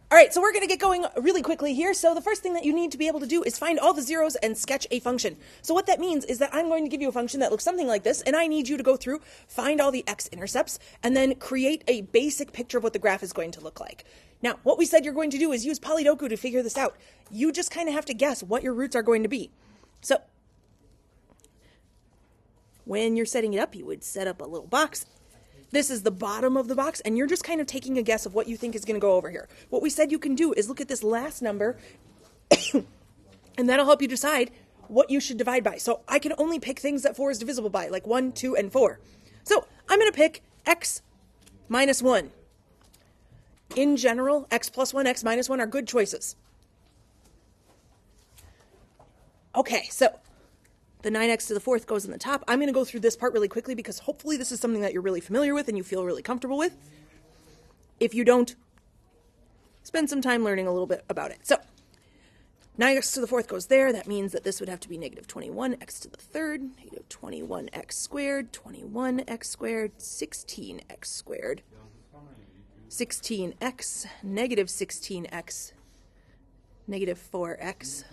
All right, so we're going to get going really quickly here. So the first thing that you need to be able to do is find all the zeros and sketch a function. So what that means is that I'm going to give you a function that looks something like this, and I need you to go through, find all the x-intercepts, and then create a basic picture of what the graph is going to look like. Now, what we said you're going to do is use Polydoku to figure this out. You just kind of have to guess what your roots are going to be. So when you're setting it up, you would set up a little box. This is the bottom of the box, and you're just kind of taking a guess of what you think is going to go over here. What we said you can do is look at this last number, and that'll help you decide what you should divide by. So I can only pick things that 4 is divisible by, like 1, 2, and 4. So I'm going to pick x minus 1. In general, x plus 1, x minus 1 are good choices. Okay, so the 9x to the 4th goes in the top. I'm going to go through this part really quickly because hopefully this is something that you're really familiar with and you feel really comfortable with. If you don't, spend some time learning a little bit about it. So 9x to the 4th goes there. That means that this would have to be negative 21x to the 3rd, negative 21x squared, 21x squared, 16x squared, 16x, negative 16x, negative 4x,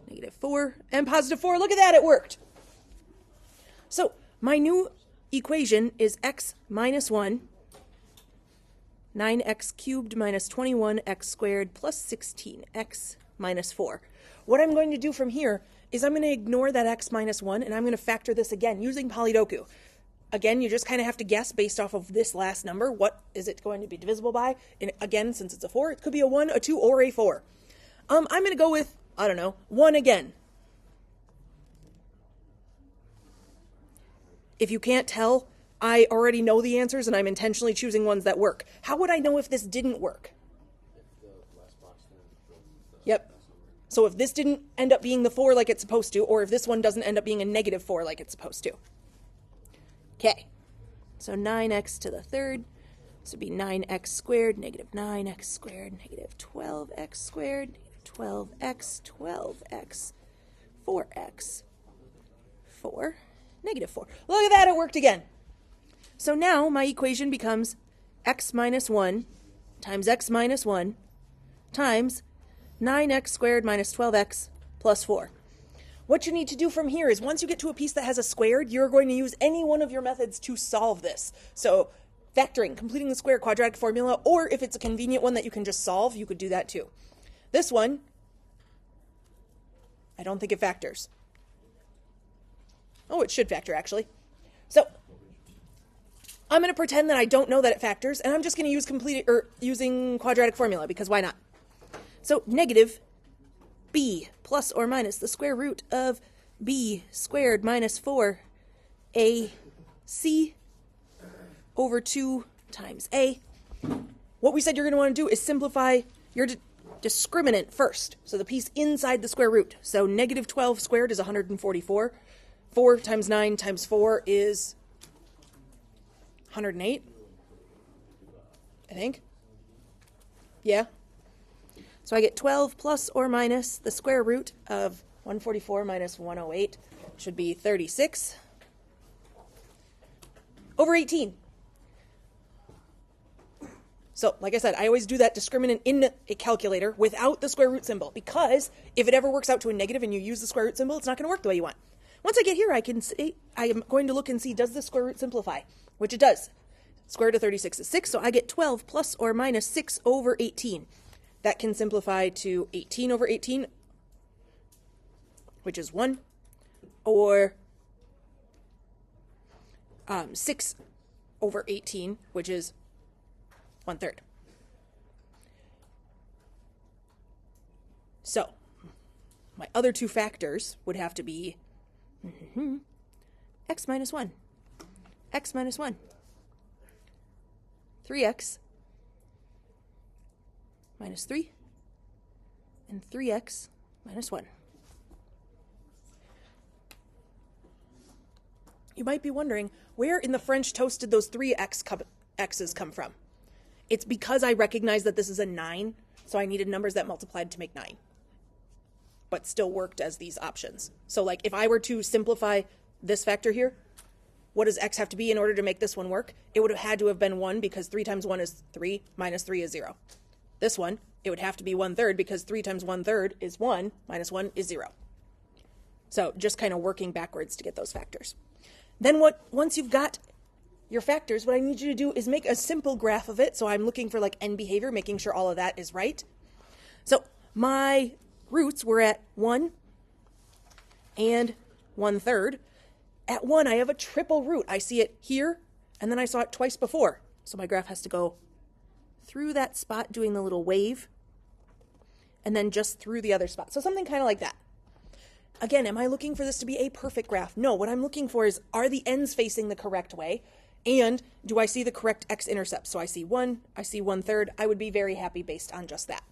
negative 4, and positive 4. Look at that, it worked. So my new equation is x minus 1, 9x cubed minus 21x squared plus 16x minus 4. What I'm going to do from here is I'm going to ignore that x minus 1, and I'm going to factor this again using Polydoku. Again, you just kind of have to guess based off of this last number. What is it going to be divisible by? And again, since it's a 4, it could be a 1, a 2, or a 4. I'm going to go with, I don't know, 1 again. If you can't tell, I already know the answers and I'm intentionally choosing ones that work. How would I know if this didn't work? Yep. So if this didn't end up being the 4 like it's supposed to, or if this one doesn't end up being a negative 4 like it's supposed to. Okay. So 9x to the 3rd. This would be 9x squared, negative 9x squared, negative 12x squared, 12x, 12x, 4x, 4, negative 4. Look at that, it worked again. So now my equation becomes x minus 1 times x minus 1 times 9x squared minus 12x plus 4. What you need to do from here is once you get to a piece that has a squared, you're going to use any one of your methods to solve this. So factoring, completing the square quadratic formula, or if it's a convenient one that you can just solve, you could do that too. This one, I don't think it factors. Oh, it should factor actually. So I'm going to pretend that I don't know that it factors, and I'm just going to use using quadratic formula because why not? So negative b plus or minus the square root of b squared minus 4ac over 2 times a. What we said you're going to want to do is simplify your discriminant first. So the piece inside the square root. So negative 12 squared is 144. 4 times 9 times 4 is 108, I think. Yeah. So I get 12 plus or minus the square root of 144 minus 108 should be 36 over 18. So, like I said, I always do that discriminant in a calculator without the square root symbol, because if it ever works out to a negative and you use the square root symbol, it's not going to work the way you want. Once I get here, I am going to look and see, does the square root simplify? Which it does. Square root of 36 is 6, so I get 12 plus or minus 6 over 18. That can simplify to 18 over 18, which is 1, or 6 over 18, which is 1/3. So, my other two factors would have to be x minus 1, x minus 1, 3x minus 3, and 3x minus 1. You might be wondering, where in the French toast did those 3 x's come from? It's because I recognize that this is a 9, so I needed numbers that multiplied to make 9, but still worked as these options. So like if I were to simplify this factor here, what does x have to be in order to make this one work? It would have had to have been 1, because 3 times 1 is 3, minus 3 is 0. this one, it would have to be 1/3 because 3 times 1/3 is 1, minus 1 is 0. So just kind of working backwards to get those factors. Then once you've got your factors, what I need you to do is make a simple graph of it. So I'm looking for like end behavior, making sure all of that is right. So my roots were at 1 and 1/3. At 1, I have a triple root. I see it here, and then I saw it twice before. So my graph has to go through that spot doing the little wave, and then just through the other spot. So something kind of like that. Again, am I looking for this to be a perfect graph? No, what I'm looking for is, are the ends facing the correct way? And do I see the correct x-intercepts? So I see 1, I see 1/3. I would be very happy based on just that.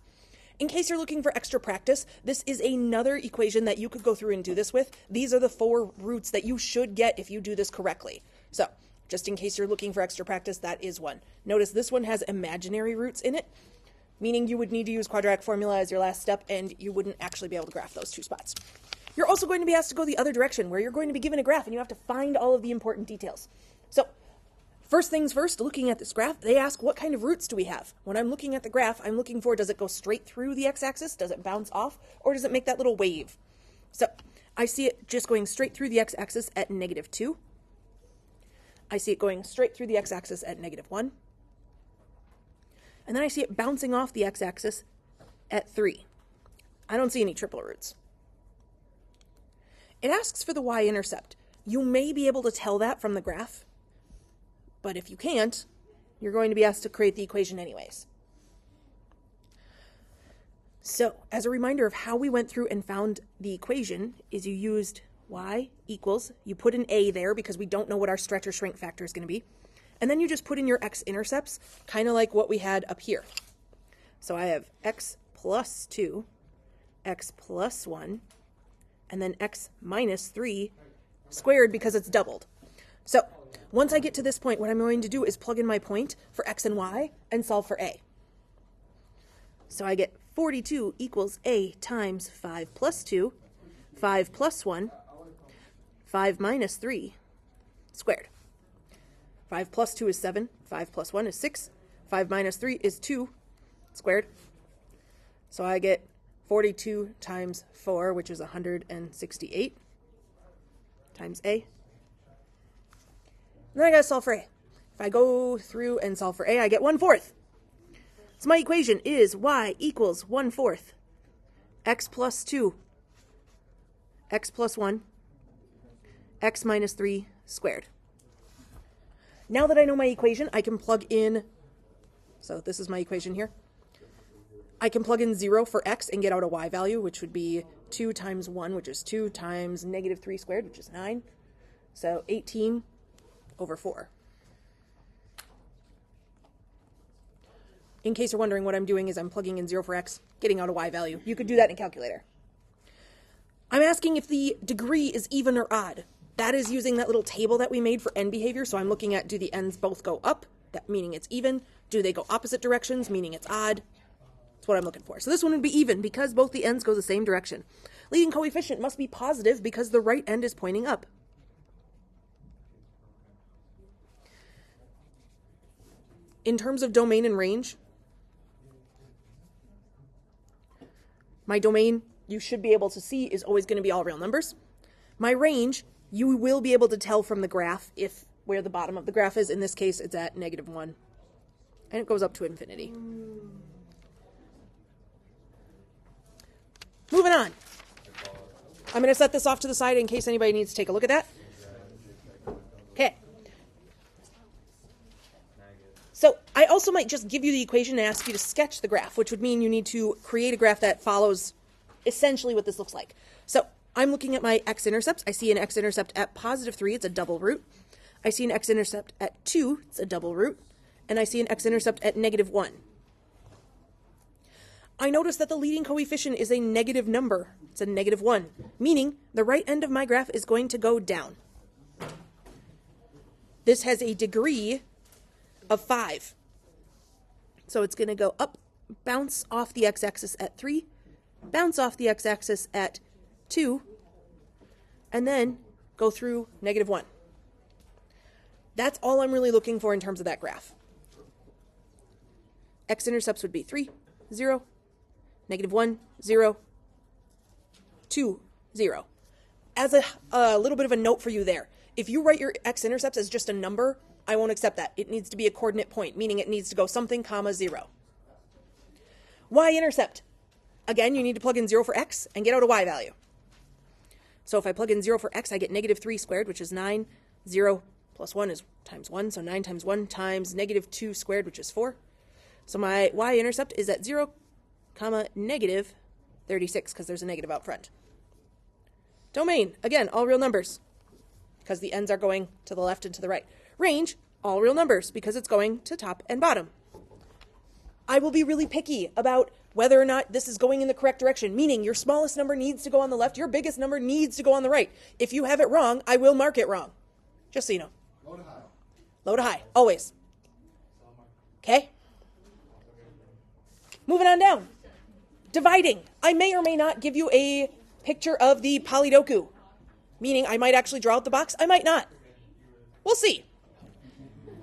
In case you're looking for extra practice, this is another equation that you could go through and do this with. These are the 4 roots that you should get if you do this correctly. So just in case you're looking for extra practice, that is one. Notice this one has imaginary roots in it, meaning you would need to use quadratic formula as your last step, and you wouldn't actually be able to graph those 2 spots. You're also going to be asked to go the other direction, where you're going to be given a graph and you have to find all of the important details. So first things first, looking at this graph, they ask what kind of roots do we have? When I'm looking at the graph, I'm looking for, does it go straight through the x-axis? Does it bounce off? Or does it make that little wave? So I see it just going straight through the x-axis at -2. I see it going straight through the x-axis at -1. And then I see it bouncing off the x-axis at 3. I don't see any triple roots. It asks for the y-intercept. You may be able to tell that from the graph, but if you can't, you're going to be asked to create the equation anyways. So, as a reminder of how we went through and found the equation, is you used y equals, you put an a there because we don't know what our stretch or shrink factor is going to be, and then you just put in your x-intercepts, kind of like what we had up here. So I have x plus 2, x plus 1, and then x minus 3 squared because it's doubled. So once I get to this point, what I'm going to do is plug in my point for x and y and solve for a. So I get 42 equals a times 5 plus 2, 5 plus 1, 5 minus 3 squared. 5 plus 2 is 7, 5 plus 1 is 6, 5 minus 3 is 2 squared. So I get 42 times 4, which is 168, times a. And then I gotta solve for a. If I go through and solve for a, I get 1/4. So my equation is y equals 1/4, x plus 2, x plus 1, x minus 3 squared. Now that I know my equation, I can plug in, so this is my equation here. I can plug in 0 for x and get out a y value, which would be 2 times 1, which is 2, times -3 squared, which is 9. So 18 over 4. In case you're wondering, what I'm doing is I'm plugging in 0 for x, getting out a y value. You could do that in a calculator. I'm asking if the degree is even or odd. That is using that little table that we made for end behavior. So I'm looking at, do the ends both go up? That meaning it's even. Do they go opposite directions? Meaning it's odd. That's what I'm looking for. So this one would be even because both the ends go the same direction. Leading coefficient must be positive because the right end is pointing up. In terms of domain and range, my domain, you should be able to see, is always going to be all real numbers. My range, you will be able to tell from the graph if where the bottom of the graph is. In this case, it's at -1. And it goes up to infinity. Moving on. I'm going to set this off to the side in case anybody needs to take a look at that. Okay. So I also might just give you the equation and ask you to sketch the graph, which would mean you need to create a graph that follows essentially what this looks like. So I'm looking at my x-intercepts. I see an x-intercept at +3, it's a double root. I see an x-intercept at 2, it's a double root. And I see an x-intercept at -1. I notice that the leading coefficient is a negative number. It's a -1, meaning the right end of my graph is going to go down. This has a degree of 5. So it's going to go up, bounce off the x-axis at 3, bounce off the x-axis at 2, and then go through -1. That's all I'm really looking for in terms of that graph. X-intercepts would be 3, 0, -1, 0, 2, 0. As a little bit of a note for you there, if you write your x-intercepts as just a number, I won't accept that. It needs to be a coordinate point, meaning it needs to go something, comma, 0. Y-intercept. Again, you need to plug in 0 for x and get out a y value. So if I plug in 0 for x, I get -3 squared, which is 9. 0 plus 1 is times 1, so 9 times 1 times -2 squared, which is 4. So my y-intercept is at 0, comma, -36, because there's a negative out front. Domain, again, all real numbers, because the ends are going to the left and to the right. Range, all real numbers, because it's going to top and bottom. I will be really picky about whether or not this is going in the correct direction, meaning your smallest number needs to go on the left, your biggest number needs to go on the right. If you have it wrong, I will mark it wrong. Just so you know. Low to high. Low to high, always. Okay? Moving on down. Dividing. I may or may not give you a picture of the polydoku, meaning I might actually draw out the box, I might not. We'll see.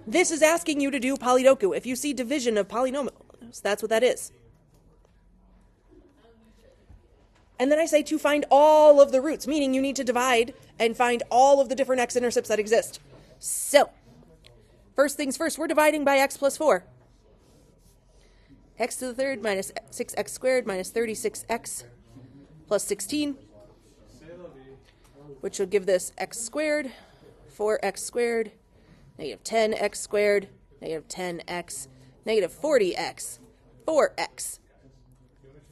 This is asking you to do polydoku. If you see division of polynomials, that's what that is. And then I say to find all of the roots, meaning you need to divide and find all of the different x-intercepts that exist. So, first things first, we're dividing by x plus 4. X to the third minus 6x squared minus 36x plus 16, which would give this x squared, 4x squared, -10x squared, -10x, -40x, 4x,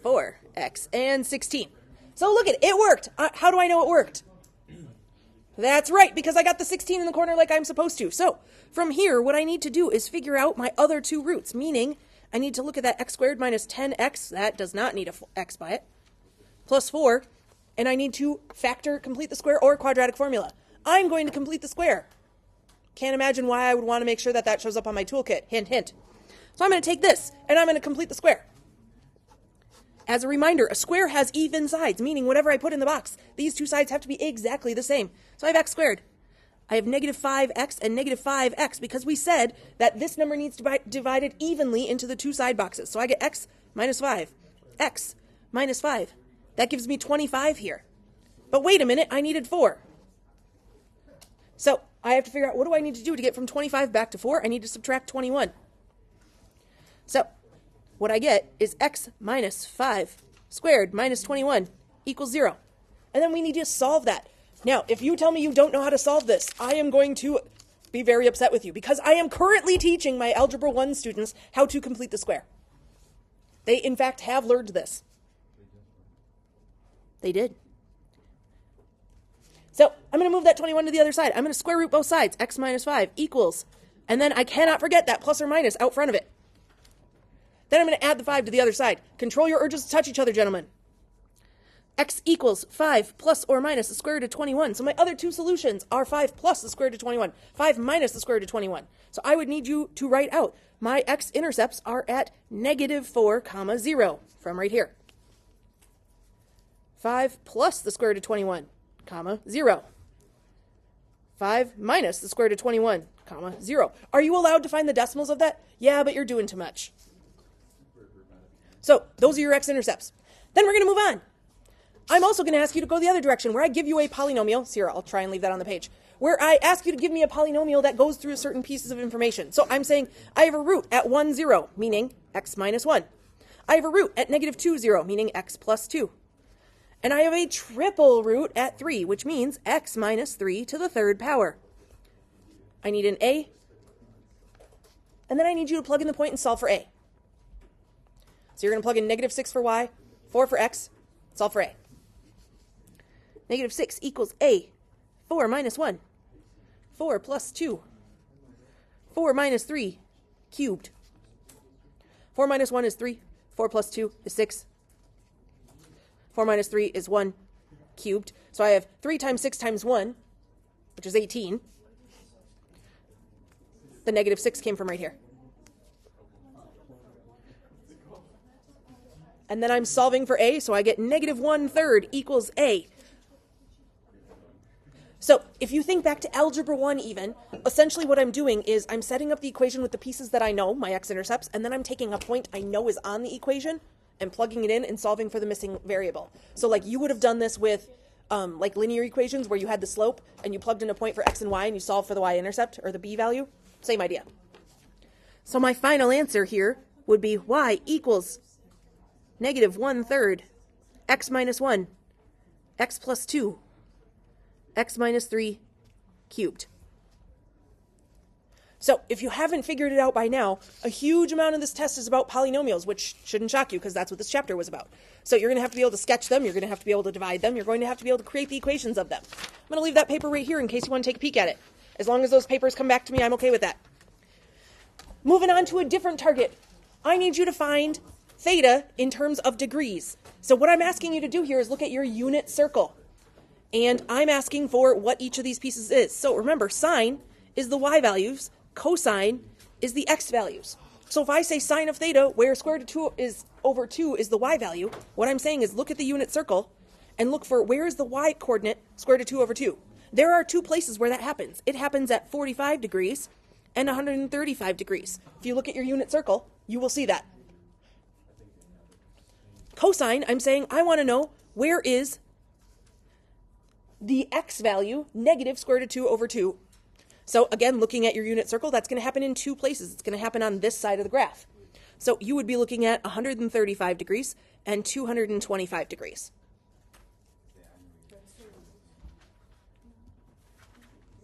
4x, and 16. So look at it, it worked. How do I know it worked? That's right, because I got the 16 in the corner like I'm supposed to. So from here, what I need to do is figure out my other two roots, meaning I need to look at that x squared minus 10x, that does not need a x by it, plus 4, and I need to complete the square or quadratic formula. I'm going to complete the square. Can't imagine why I would want to make sure that that shows up on my toolkit. Hint, hint. So I'm going to take this, and I'm going to complete the square. As a reminder, a square has even sides, meaning whatever I put in the box, these two sides have to be exactly the same. So I have x squared. I have -5x and -5x because we said that this number needs to be divided evenly into the two side boxes. So I get x minus 5, x minus 5. That gives me 25 here. But wait a minute, I needed 4. So I have to figure out what do I need to do to get from 25 back to 4? I need to subtract 21. So what I get is x minus 5 squared minus 21 equals 0. And then we need to solve that. Now, if you tell me you don't know how to solve this, I am going to be very upset with you because I am currently teaching my Algebra 1 students how to complete the square. They, in fact, have learned this. They did. So I'm going to move that 21 to the other side. I'm going to square root both sides. X minus 5 equals. And then I cannot forget that plus or minus out front of it. Then I'm going to add the 5 to the other side. Control your urges to touch each other, gentlemen. X equals 5 plus or minus the square root of 21. So my other two solutions are 5 plus the square root of 21, 5 minus the square root of 21. So I would need you to write out my x-intercepts are at -4, comma 0 from right here. 5 plus the square root of 21, comma 0. 5 minus the square root of 21, comma 0. Are you allowed to find the decimals of that? Yeah, but you're doing too much. So those are your x-intercepts. Then we're going to move on. I'm also going to ask you to go the other direction, where I give you a polynomial. Here, I'll try and leave that on the page. Where I ask you to give me a polynomial that goes through certain pieces of information. So I'm saying I have a root at 1, 0, meaning x minus 1. I have a root at -2, 0, meaning x plus 2. And I have a triple root at 3, which means x minus 3 to the third power. I need an a, and then I need you to plug in the point and solve for a. So you're going to plug in -6 for y, 4 for x, solve for a. -6 equals a, 4 minus 1, 4 plus 2, 4 minus 3, cubed. 4 minus 1 is 3, 4 plus 2 is 6. 4 minus 3 is 1, cubed. So I have 3 times 6 times 1, which is 18. The -6 came from right here. And then I'm solving for a, so I get -1/3 equals a. So if you think back to Algebra 1 even, essentially what I'm doing is I'm setting up the equation with the pieces that I know, my x-intercepts, and then I'm taking a point I know is on the equation and plugging it in and solving for the missing variable. So like you would have done this with like linear equations where you had the slope and you plugged in a point for x and y and you solved for the y-intercept or the b value. Same idea. So my final answer here would be y equals negative 1/3 x minus 1, x plus 2, x minus 3 cubed. So if you haven't figured it out by now, a huge amount of this test is about polynomials, which shouldn't shock you because that's what this chapter was about. So you're going to have to be able to sketch them, you're going to have to be able to divide them, you're going to have to be able to create the equations of them. I'm going to leave that paper right here in case you want to take a peek at it. As long as those papers come back to me, I'm okay with that. Moving on to a different target. I need you to find theta in terms of degrees. So what I'm asking you to do here is look at your unit circle. And I'm asking for what each of these pieces is. So remember, sine is the y values, cosine is the x values. So if I say sine of theta, where square root of 2 is over 2 is the y value, what I'm saying is look at the unit circle and look for where is the y coordinate square root of 2 over 2. There are two places where that happens. It happens at 45 degrees and 135 degrees. If you look at your unit circle, you will see that. Cosine, I'm saying I want to know where is the x value, negative square root of 2 over 2. So again, looking at your unit circle, that's going to happen in two places. It's going to happen on this side of the graph. So you would be looking at 135 degrees and 225 degrees.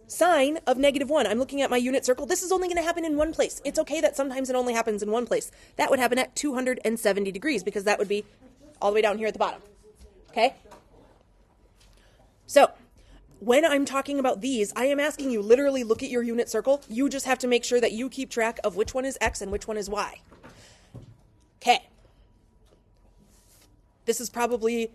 Sine of negative 1, I'm looking at my unit circle. This is only going to happen in one place. It's okay that sometimes it only happens in one place. That would happen at 270 degrees because that would be all the way down here at the bottom. Okay? So, when I'm talking about these, I am asking you literally look at your unit circle. You just have to make sure that you keep track of which one is x and which one is y. Okay. This is probably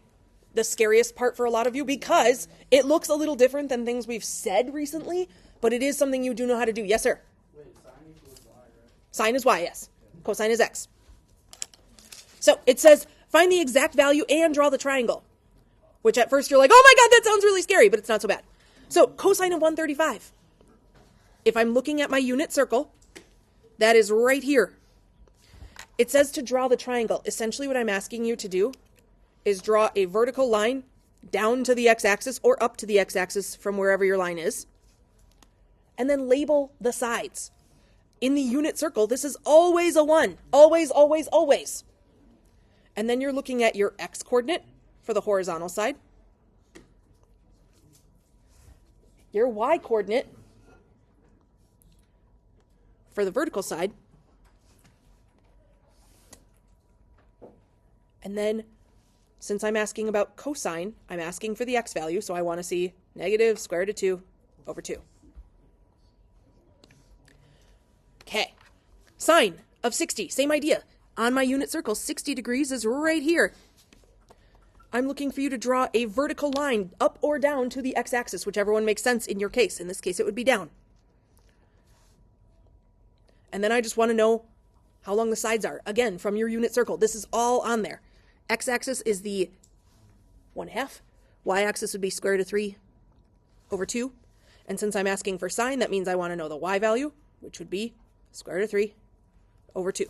the scariest part for a lot of you because it looks a little different than things we've said recently, but it is something you do know how to do. Yes, sir? Wait, sine equals y, right? Sine is y, yes. Cosine is x. So it says, find the exact value and draw the triangle. Which at first you're like, oh my god, that sounds really scary, but it's not so bad. So cosine of 135. If I'm looking at my unit circle, that is right here. It says to draw the triangle. Essentially what I'm asking you to do is draw a vertical line down to the x-axis or up to the x-axis from wherever your line is. And then label the sides. In the unit circle, this is always a 1. Always, always, always. And then you're looking at your x-coordinate for the horizontal side, your y-coordinate for the vertical side, and then since I'm asking about cosine, I'm asking for the x value, so I want to see negative square root of 2 over 2. Okay, sine of 60, same idea. On my unit circle, 60 degrees is right here. I'm looking for you to draw a vertical line up or down to the x-axis, whichever one makes sense in your case. In this case, it would be down. And then I just want to know how long the sides are. Again, from your unit circle, this is all on there. X-axis is the 1/2. Y-axis would be square root of 3 over 2. And since I'm asking for sine, that means I want to know the y value, which would be square root of 3 over 2.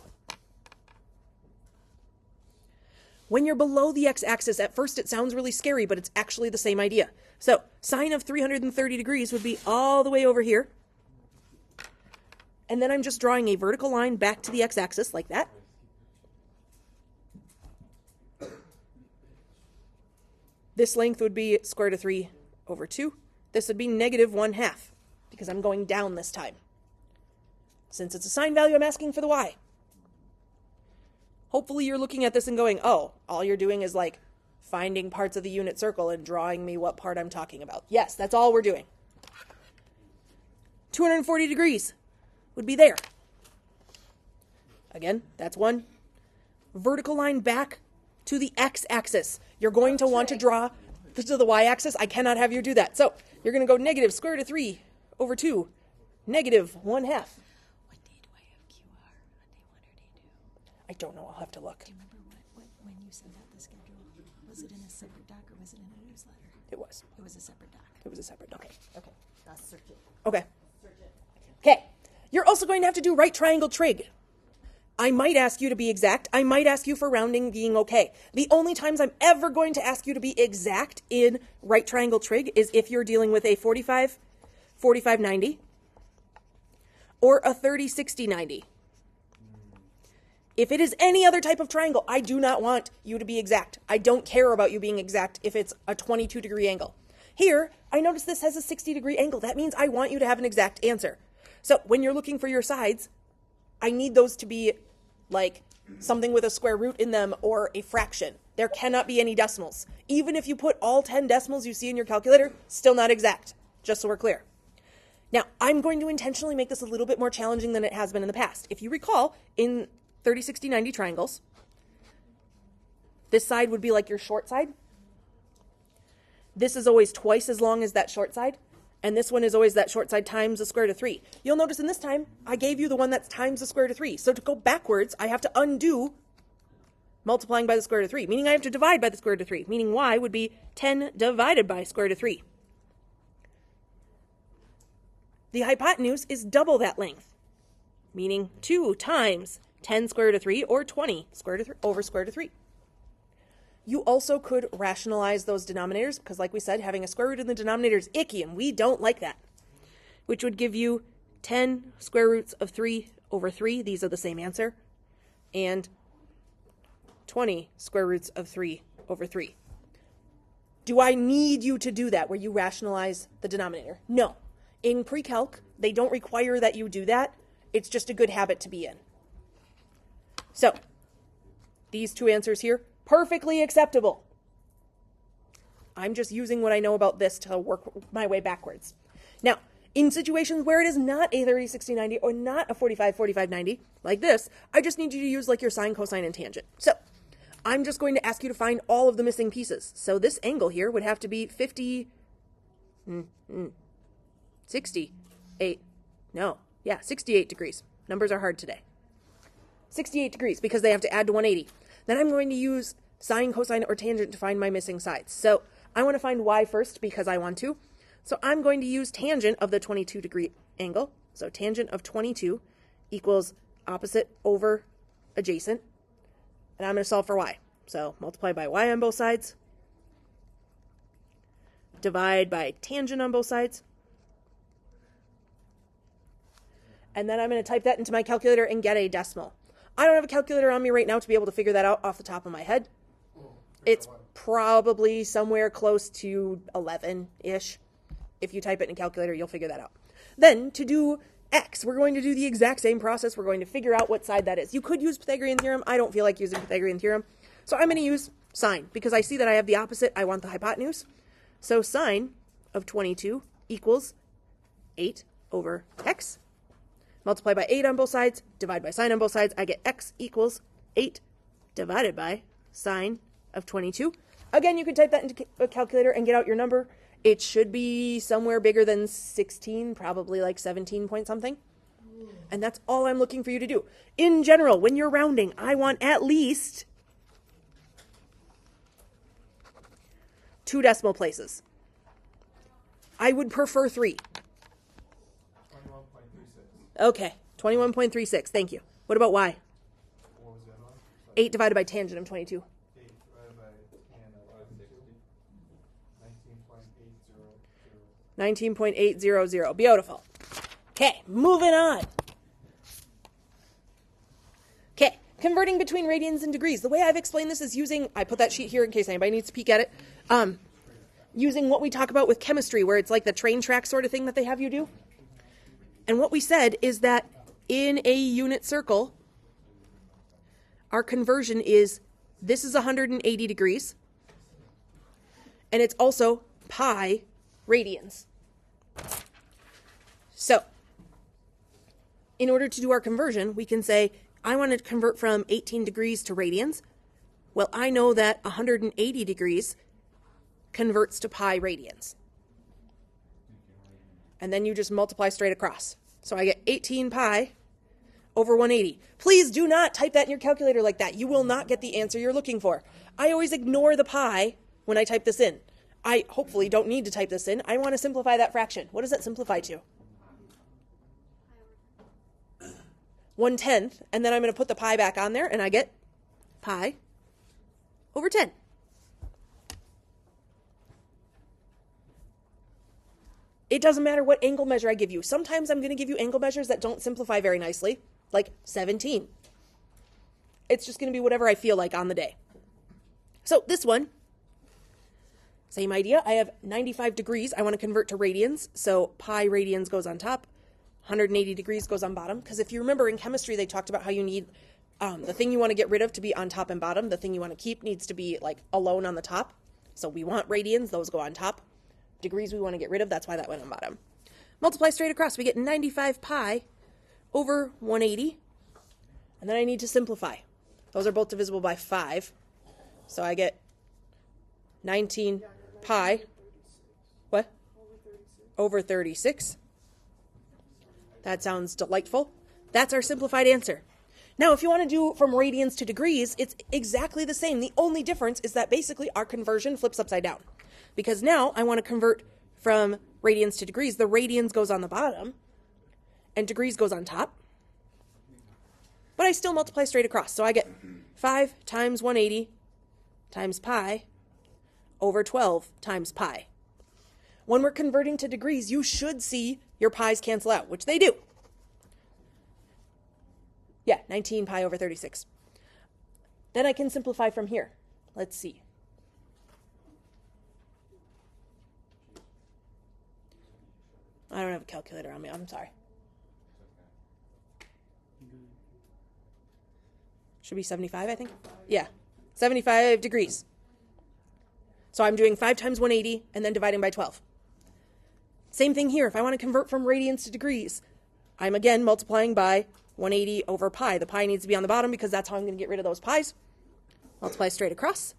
When you're below the x-axis, at first it sounds really scary, but it's actually the same idea. So sine of 330 degrees would be all the way over here. And then I'm just drawing a vertical line back to the x-axis like that. This length would be square root of 3 over 2. This would be negative 1/2 because I'm going down this time. Since it's a sine value, I'm asking for the y. Hopefully you're looking at this and going, oh, all you're doing is like finding parts of the unit circle and drawing me what part I'm talking about. Yes, that's all we're doing. 240 degrees would be there. Again, that's one. Vertical line back to the x-axis. You're going to want to draw to the y-axis. I cannot have you do that. So you're going to go negative square root of 3 over 2, negative 1/2. What day do I have QR? On day 1 or day 2? I don't know. I'll have to look. Do you remember when you sent out the schedule? Was it in a separate doc or was it in a newsletter? It was. It was a separate doc. It was a separate doc. Okay. Search it. Okay. Search it. Okay. You're also going to have to do right triangle trig. I might ask you to be exact. I might ask you for rounding being okay. The only times I'm ever going to ask you to be exact in right triangle trig is if you're dealing with a 45, 45, 90, or a 30, 60, 90. If it is any other type of triangle, I do not want you to be exact. I don't care about you being exact if it's a 22-degree angle. Here, I notice this has a 60-degree angle. That means I want you to have an exact answer. So when you're looking for your sides, I need those to be like something with a square root in them or a fraction. There cannot be any decimals. Even if you put all 10 decimals you see in your calculator, still not exact, just so we're clear. Now, I'm going to intentionally make this a little bit more challenging than it has been in the past. If you recall, in 30, 60, 90 triangles, this side would be like your short side. This is always twice as long as that short side. And this one is always that short side times the square root of 3. You'll notice in this time, I gave you the one that's times the square root of 3. So to go backwards, I have to undo multiplying by the square root of 3, meaning I have to divide by the square root of 3, meaning y would be 10 divided by square root of 3. The hypotenuse is double that length, meaning 2 times 10 square root of 3, or 20 square root of 3 over square root of 3. You also could rationalize those denominators, because like we said, having a square root in the denominator is icky, and we don't like that, which would give you 10 square roots of 3 over 3. These are the same answer. And 20 square roots of 3 over 3. Do I need you to do that, where you rationalize the denominator? No. In pre-calc, they don't require that you do that. It's just a good habit to be in. So, these two answers here, perfectly acceptable. I'm just using what I know about this to work my way backwards. Now, in situations where it is not a 30, 60, 90, or not a 45, 45, 90, like this, I just need you to use like your sine, cosine, and tangent. So, I'm just going to ask you to find all of the missing pieces. So this angle here would have to be 68 degrees. Numbers are hard today. 68 degrees, because they have to add to 180. Then I'm going to use sine, cosine, or tangent to find my missing sides. So I want to find y first because I want to. So I'm going to use tangent of the 22-degree angle. So tangent of 22 equals opposite over adjacent. And I'm going to solve for y. So multiply by y on both sides. Divide by tangent on both sides. And then I'm going to type that into my calculator and get a decimal. I don't have a calculator on me right now to be able to figure that out off the top of my head. It's probably somewhere close to 11-ish. If you type it in a calculator, you'll figure that out. Then, to do x, we're going to do the exact same process. We're going to figure out what side that is. You could use Pythagorean theorem. I don't feel like using Pythagorean theorem. So I'm going to use sine, because I see that I have the opposite. I want the hypotenuse. So sine of 22 equals 8 over x. Multiply by 8 on both sides, divide by sine on both sides. I get x equals 8 divided by sine of 22. Again, you can type that into a calculator and get out your number. It should be somewhere bigger than 16, probably like 17 point something. And that's all I'm looking for you to do. In general, when you're rounding, I want at least 2 decimal places. I would prefer 3. 21.36. Okay, 21.36. Thank you. What about y? What was the other one? 8 divided by tangent of 22. 8 divided by 10 of 19.800. Beautiful. Okay, moving on. Okay, converting between radians and degrees. The way I've explained this is using, I put that sheet here in case anybody needs to peek at it, using what we talk about with chemistry, where it's like the train track sort of thing that they have you do. And what we said is that in a unit circle, our conversion is, this is 180 degrees, and it's also pi radians. So, in order to do our conversion, we can say, I want to convert from 18 degrees to radians. Well, I know that 180 degrees converts to pi radians. And then you just multiply straight across. So I get 18 pi over 180. Please do not type that in your calculator like that. You will not get the answer you're looking for. I always ignore the pi when I type this in. I hopefully don't need to type this in. I want to simplify that fraction. What does that simplify to? 1/10, and then I'm going to put the pi back on there, and I get pi over 10. It doesn't matter what angle measure I give you. Sometimes I'm going to give you angle measures that don't simplify very nicely, like 17. It's just going to be whatever I feel like on the day. So this one, same idea. I have 95 degrees. I want to convert to radians, so pi radians goes on top. 180 degrees goes on bottom, because if you remember in chemistry, they talked about how you need the thing you want to get rid of to be on top and bottom. The thing you want to keep needs to be like alone on the top. So we want radians, those go on top. Degrees we want to get rid of, that's why that went on bottom. Multiply straight across, we get 95 pi over 180. And then I need to simplify. Those are both divisible by 5. So I get 19 pi, what? Over 36. That sounds delightful. That's our simplified answer. Now, if you want to do from radians to degrees, it's exactly the same. The only difference is that basically our conversion flips upside down. Because now I want to convert from radians to degrees. The radians goes on the bottom, and degrees goes on top. But I still multiply straight across. So I get 5 times 180 times pi over 12 times pi. When we're converting to degrees, you should see your pi's cancel out, which they do. Yeah, 19 pi over 36. Then I can simplify from here. Let's see. I don't have a calculator on me. I'm sorry. Should be 75, I think. Yeah, 75 degrees. So I'm doing 5 times 180 and then dividing by 12. Same thing here. If I want to convert from radians to degrees, I'm again multiplying by 180 over pi. The pi needs to be on the bottom because that's how I'm going to get rid of those pi's. Multiply straight across.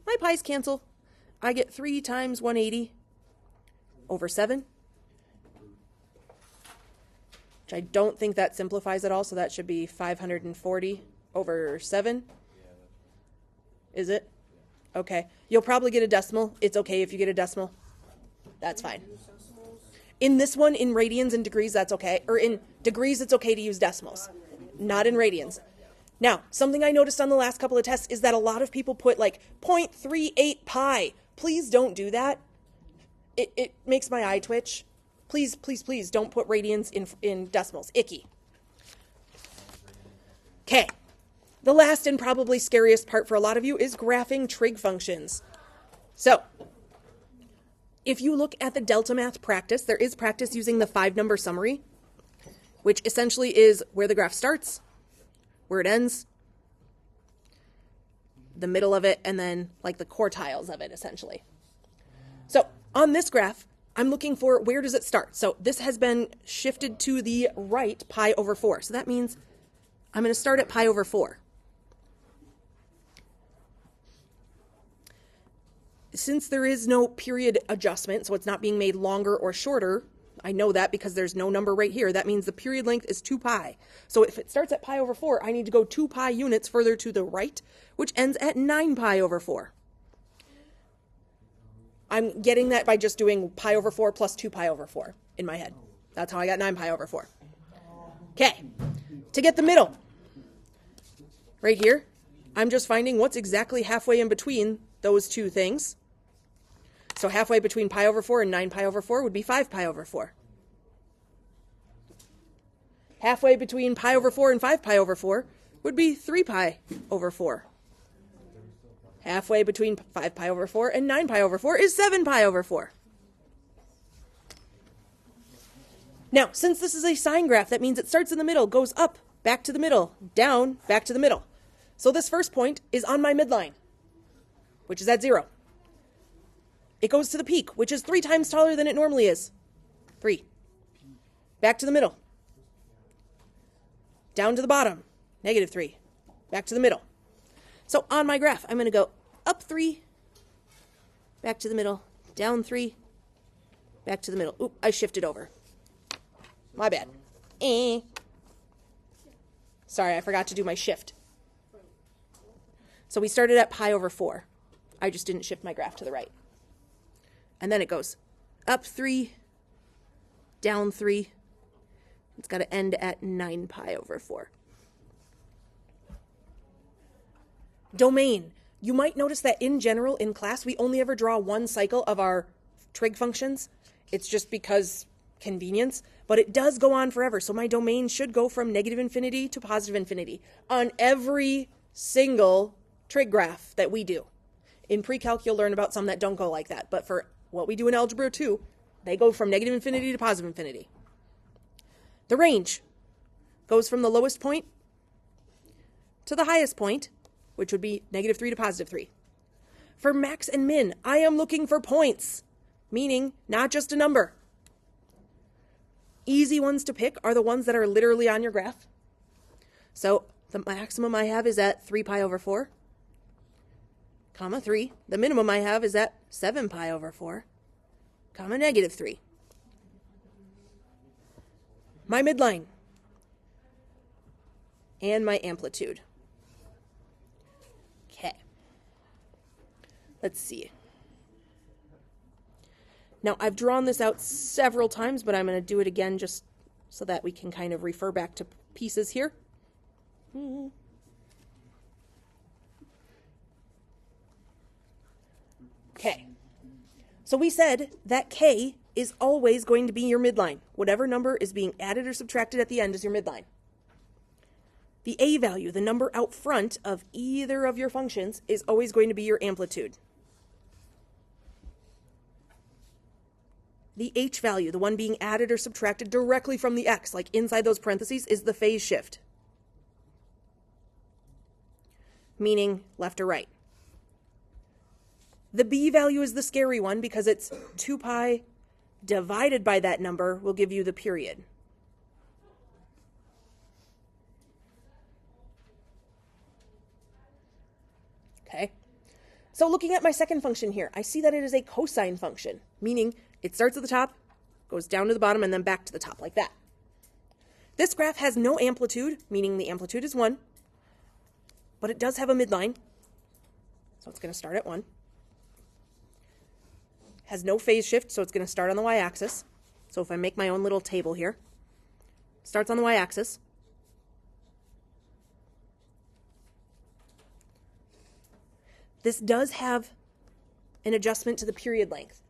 My pi's cancel. I get 3 times 180 over 7. Which I don't think that simplifies at all, so that should be 540 over 7. Is it? Okay. You'll probably get a decimal. It's okay if you get a decimal. That's fine. In this one, in radians and degrees, that's okay. Or in degrees, it's okay to use decimals. Not in radians. Now, something I noticed on the last couple of tests is that a lot of people put like 0.38 pi. Please don't do that. It makes my eye twitch. Please, please, please don't put radians in decimals. Icky. Okay. The last and probably scariest part for a lot of you is graphing trig functions. So, if you look at the Delta Math practice, there is practice using the 5-number summary, which essentially is where the graph starts, where it ends, the middle of it, and then like the quartiles of it, essentially. So, on this graph, I'm looking for where does it start. So this has been shifted to the right, pi over 4. So that means I'm going to start at pi over 4. Since there is no period adjustment, so it's not being made longer or shorter, I know that because there's no number right here. That means the period length is 2 pi. So if it starts at pi over 4, I need to go 2 pi units further to the right, which ends at 9 pi over 4. I'm getting that by just doing pi over 4 plus 2 pi over 4 in my head. That's how I got 9 pi over 4. Okay, to get the middle, right here, I'm just finding what's exactly halfway in between those two things. So halfway between pi over 4 and 9 pi over 4 would be 5 pi over 4. Halfway between pi over 4 and 5 pi over 4 would be 3 pi over 4. Halfway between 5 pi over 4 and 9 pi over 4 is 7 pi over 4. Now, since this is a sine graph, that means it starts in the middle, goes up, back to the middle, down, back to the middle. So this first point is on my midline, which is at 0. It goes to the peak, which is 3 times taller than it normally is. 3. Back to the middle. Down to the bottom, -3. Back to the middle. So on my graph, I'm going to go up 3, back to the middle, down 3, back to the middle. Oop, I shifted over. My bad. Sorry, I forgot to do my shift. So we started at pi over 4. I just didn't shift my graph to the right. And then it goes up 3, down 3. It's got to end at 9 pi over 4. Domain. You might notice that in general, in class, we only ever draw one cycle of our trig functions. It's just because convenience, but it does go on forever. So my domain should go from negative infinity to positive infinity on every single trig graph that we do. In pre-calc, you'll learn about some that don't go like that, but for what we do in Algebra 2, they go from negative infinity to positive infinity. The range goes from the lowest point to the highest point, which would be negative 3 to positive 3. For max and min, I am looking for points, meaning not just a number. Easy ones to pick are the ones that are literally on your graph. So the maximum I have is at 3 pi over 4, comma 3. The minimum I have is at 7 pi over 4, comma negative 3. My midline and my amplitude. Okay. Let's see. Now, I've drawn this out several times, but I'm going to do it again just so that we can kind of refer back to pieces here. Okay. So we said that K is always going to be your midline. Whatever number is being added or subtracted at the end is your midline. The A value, the number out front of either of your functions, is always going to be your amplitude. The H value, the one being added or subtracted directly from the X, like inside those parentheses, is the phase shift, meaning left or right. The B value is the scary one because it's 2 pi divided by that number will give you the period. Okay, so looking at my second function here, I see that it is a cosine function, meaning it starts at the top, goes down to the bottom, and then back to the top like that. This graph has no amplitude, meaning the amplitude is 1, but it does have a midline, so it's going to start at 1. Has no phase shift, so it's going to start on the y-axis. So if I make my own little table here, starts on the y-axis. This does have an adjustment to the period length.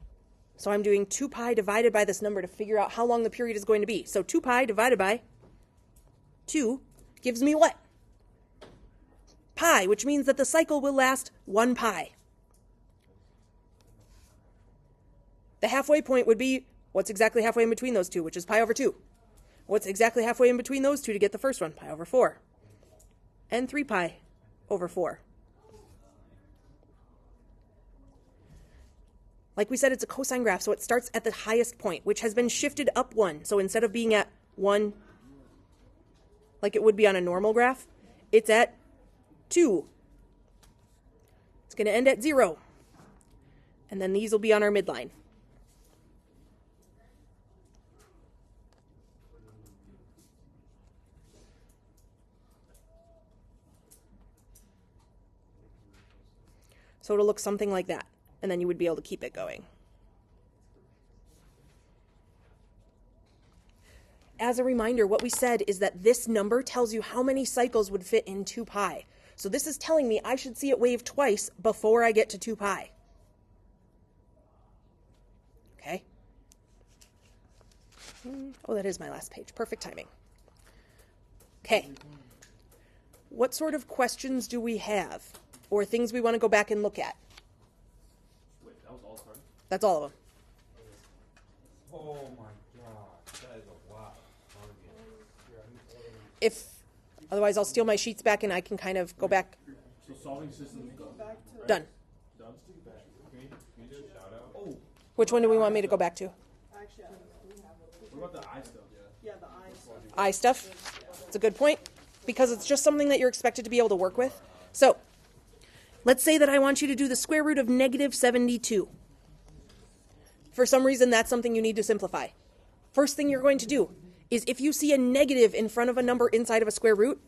So I'm doing 2 pi divided by this number to figure out how long the period is going to be. So 2 pi divided by 2 gives me what? Pi, which means that the cycle will last 1 pi. The halfway point would be what's exactly halfway in between those two, which is pi over 2. What's exactly halfway in between those two to get the first one? Pi over 4. And 3 pi over 4. Like we said, it's a cosine graph, so it starts at the highest point, which has been shifted up 1. So instead of being at 1, like it would be on a normal graph, it's at 2. It's going to end at 0. And then these will be on our midline. So it'll look something like that. And then you would be able to keep it going. As a reminder, what we said is that this number tells you how many cycles would fit in 2 pi. So this is telling me I should see it wave twice before I get to 2 pi. Okay? Oh, that is my last page. Perfect timing. Okay. What sort of questions do we have? Or things we want to go back and look at? That's all of them. Oh my god, that is a lot. If otherwise, I'll steal my sheets back and I can kind of go back. So solving systems done. Right? Done. Done. Can you do a shout out? Oh. Which one do we want me to go back to? Actually, What about the eye stuff? yeah, the eyes. I stuff. It's a good point because it's just something that you're expected to be able to work with. So let's say that I want you to do the square root of negative 72. For some reason, that's something you need to simplify. First thing you're going to do is if you see a negative in front of a number inside of a square root,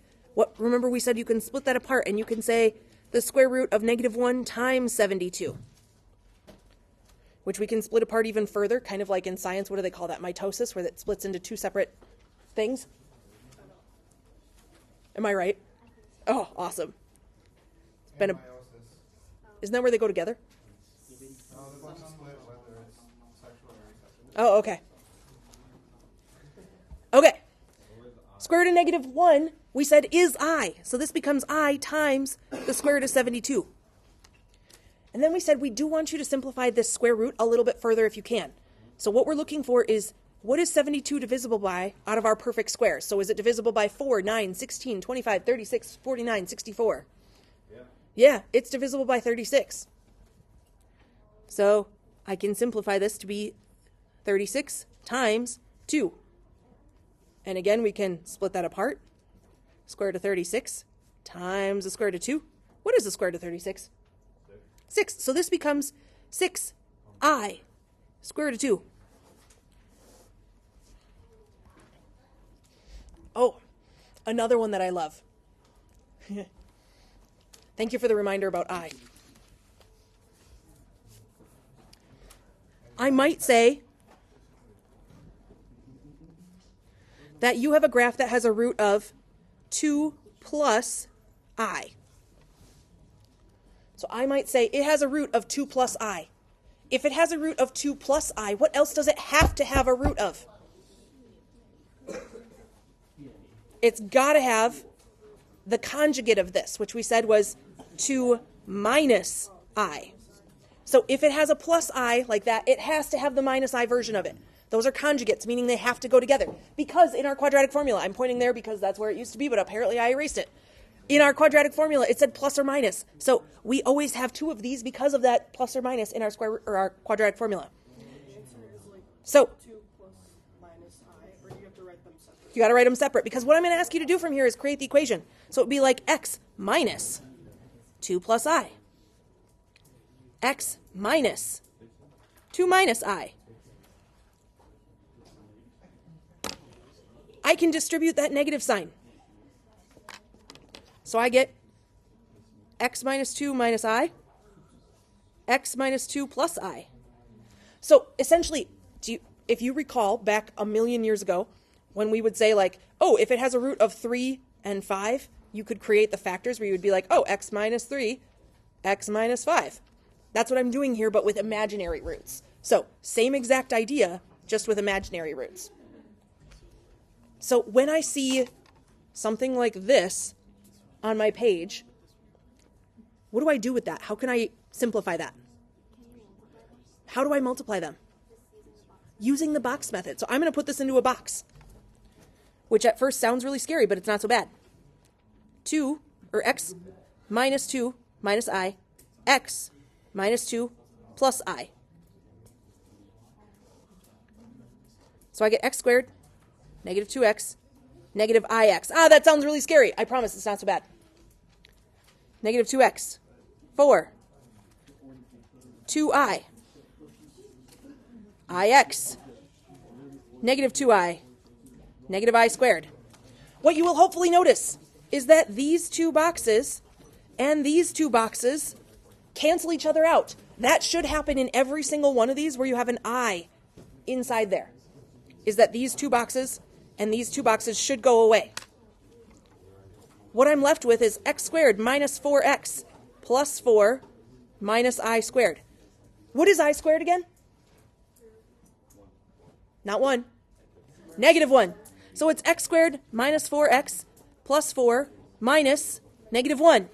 Remember we said you can split that apart and you can say the square root of -1 times 72. Which we can split apart even further, kind of like in science, what do they call that? Mitosis, where it splits into two separate things? Am I right? Oh, awesome. It's been Isn't that where they go together? Oh, okay. Okay. Square root of -1, we said is I. So this becomes I times the square root of 72. And then we said we do want you to simplify this square root a little bit further if you can. So what we're looking for is, what is 72 divisible by out of our perfect squares? So is it divisible by 4, 9, 16, 25, 36, 49, 64? Yeah, it's divisible by 36. So I can simplify this to be 36 times 2. And again, we can split that apart. Square root of 36 times the square root of 2. What is the square root of 36? 6. So this becomes 6i square root of 2. Oh, another one that I love. Thank you for the reminder about I. I might say that you have a graph that has a root of 2 plus I. So I might say it has a root of 2 plus I. If it has a root of 2 plus I, what else does it have to have a root of? It's got to have the conjugate of this, which we said was 2 minus I. So if it has a plus I like that, it has to have the minus I version of it. Those are conjugates, meaning they have to go together. Because in our quadratic formula, I'm pointing there because that's where it used to be, but apparently I erased it. In our quadratic formula, it said plus or minus. So we always have two of these because of that plus or minus in our our quadratic formula. So 2 plus minus I, or do you have to write them separately? you got to write them separate, because what I'm going to ask you to do from here is create the equation. So it would be like x minus 2 plus I. X minus 2 minus I. I can distribute that negative sign. So I get x minus 2 minus I, x minus 2 plus I. So essentially, if you recall back a million years ago, when we would say like, oh, if it has a root of 3 and 5, you could create the factors where you would be like, oh, x minus 3, x minus 5. That's what I'm doing here, but with imaginary roots. So same exact idea, just with imaginary roots. So when I see something like this on my page, what do I do with that? How can I simplify that? How do I multiply them? Using the box method. So I'm going to put this into a box, which at first sounds really scary, but it's not so bad. 2, or x minus 2 minus I, x minus 2 plus I. So I get x squared, negative 2x, negative ix. Ah, that sounds really scary. I promise it's not so bad. Negative 2x, 4, 2i, ix, negative 2i, negative I squared. What you will hopefully notice is that these two boxes and these two boxes cancel each other out. That should happen in every single one of these where you have an I inside there. Is that these two boxes and these two boxes should go away. What I'm left with is x squared minus 4x plus 4 minus I squared. What is I squared again? Not 1. Negative 1. So it's x squared minus 4x plus 4 minus negative 1.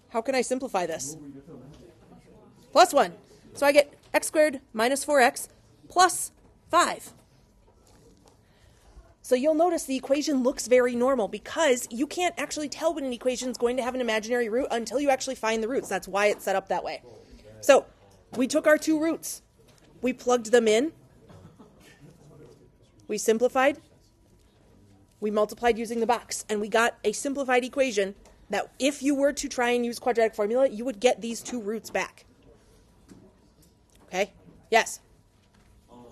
How can I simplify this? Plus 1. So I get x squared minus 4x plus 5. So you'll notice the equation looks very normal because you can't actually tell when an equation is going to have an imaginary root until you actually find the roots. That's why it's set up that way. So we took our two roots. We plugged them in. We simplified. We multiplied using the box. And we got a simplified equation that if you were to try and use quadratic formula, you would get these two roots back. Okay? Yes? How do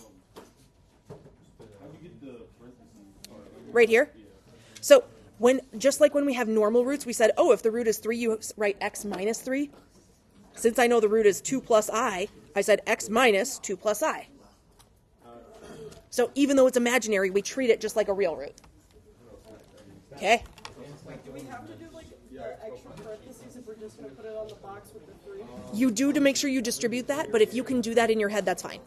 you get the parentheses? right here. So just like when we have normal roots, we said, oh, if the root is 3, you write x minus 3. Since I know the root is 2 plus I said x minus 2 plus I. So even though it's imaginary, we treat it just like a real root. Okay? Do we have to do like extra parentheses if we're just going to put it on the box with the 3? You do to make sure you distribute that, but if you can do that in your head, that's fine.